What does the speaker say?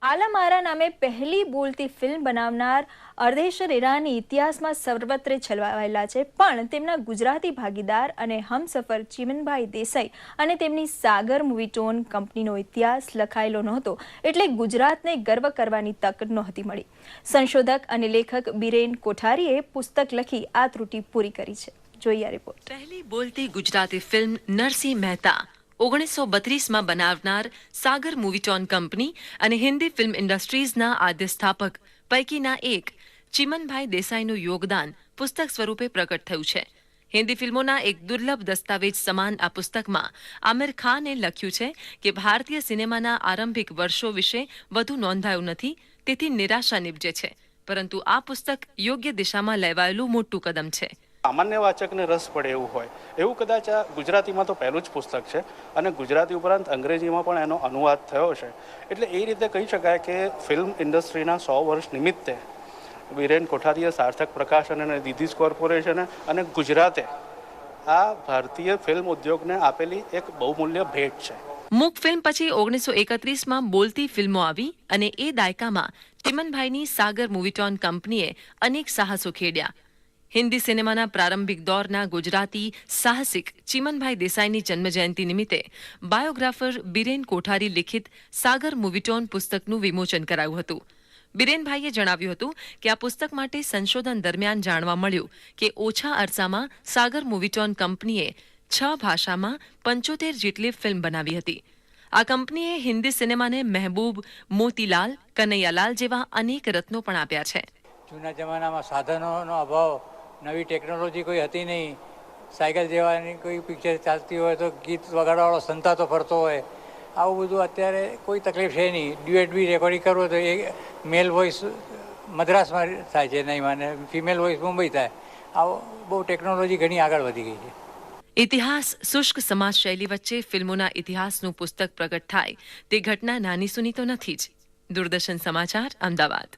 આલા મારા નામે પહેલી બોલતી ફિલ્મ બનાવનાર અર્ધેશર ઈરાની ઇતિહાસમાં સર્વત્ર છલવાયેલા છે, પણ તેમના ગુજરાતી ભાગીદાર અને હમસફર ચિમનભાઈ દેસાઈ અને તેમની સાગર મૂવીટોન કંપનીનો ઇતિહાસ લખાયેલો નહોતો, એટલે ગુજરાતને ગર્વ કરવાની તક નહોતી મળી. સંશોધક અને લેખક બિરેન કોઠારીએ પુસ્તક લખી આ ત્રુટિ પૂરી કરી છે. જોઈએ રિપોર્ટ. પહેલી બોલતી ગુજરાતી ફિલ્મ નરસિંહ મહેતા 1932માં બનાવનાર સાગર મૂવીટોન કંપની અને હિન્દી ફિલ્મ ઇન્ડસ્ટ્રીઝના આદ્ય સ્થાપક પૈકીના એક ચિમનભાઈ દેસાઈનું યોગદાન પુસ્તક સ્વરૂપે પ્રગટ થયું છે. હિન્દી ફિલ્મોના એક દુર્લભ દસ્તાવેજ સમાન આ પુસ્તકમાં આમિર ખાને લખ્યું છે કે ભારતીય સિનેમાના આરંભિક વર્ષો વિશે વધુ નોંધાયું નથી, તેથી નિરાશા નિપજે છે. પરંતુ આ પુસ્તક યોગ્ય દિશામાં લેવાયેલું મોટું કદમ છે. સામાન્ય વાચકને રસ પડે એવું હોય એવું કદાચ આ ગુજરાતીમાં તો પહેલું જ પુસ્તક છે અને ગુજરાતી ઉપરાંત અંગ્રેજીમાં પણ એનો અનુવાદ થયો છે. એટલે એ રીતે કહી શકાય કે ફિલ્મ ઇન્ડસ્ટ્રીના 100 વર્ષ નિમિત્તે બિરેન કોઠારીએ સાર્થક પ્રકાશન અને દીધીસ કોર્પોરેશન અને ગુજરાતે આ ભારતીય ફિલ્મ ઉદ્યોગને આપેલી એક બહુમૂલ્ય ભેટ છે. મૂક ફિલ્મ પછી 1931માં બોલતી ફિલ્મો આવી અને એ દાયકામાં ચિમનભાઈની સાગર મૂવીટોન કંપનીએ અનેક સાહસો ખેડ્યા. હિન્દી સિનેમાના પ્રારંભિક દોરના ગુજરાતી સાહસિક ચિમનભાઈ દેસાઈની જન્મજયંતિ નિમિત્તે બાયોગ્રાફર બિરેન કોઠારી લિખિત સાગર મૂવીટોન પુસ્તકનું વિમોચન કરાયું હતું. બિરેનભાઈએ જણાવ્યું હતું કે આ પુસ્તક માટે સંશોધન દરમિયાન જાણવા મળ્યું કે ઓછા અરસામાં સાગર મૂવીટોન કંપનીએ 6 ભાષામાં 75 જેટલી ફિલ્મ બનાવી હતી. આ કંપનીએ હિન્દી સિનેમાને મહેબૂબ, મોતીલાલ, કનૈયાલાલ જેવા અનેક રત્નો પણ આપ્યા છે. જૂના જમાનામાં સાધનોનો અભાવ, નવી ટેકનોલોજી કોઈ હતી નહીં, સાયકલ જેવાની કોઈ પિક્ચર ચાલતી હોય તો ગીત વગાડવાવાળો સંતાતો ફરતો હોય, આવું બધું અત્યારે કોઈ તકલીફ છે નહીં. ડ્યુએટ બી રેકોર્ડિંગ કરવું તો એ મેલ વોઇસ મદ્રાસમાં થાય છે નહીં, અને ફિમેલ વોઇસ મુંબઈ થાય. આવો બહુ ટેકનોલોજી ઘણી આગળ વધી ગઈ છે. ઇતિહાસ શુષ્ક સમાજ શૈલી વચ્ચે ફિલ્મોના ઇતિહાસનું પુસ્તક પ્રગટ થાય તે ઘટના નાની સુની તો નથી જ. દૂરદર્શન સમાચાર, અમદાવાદ.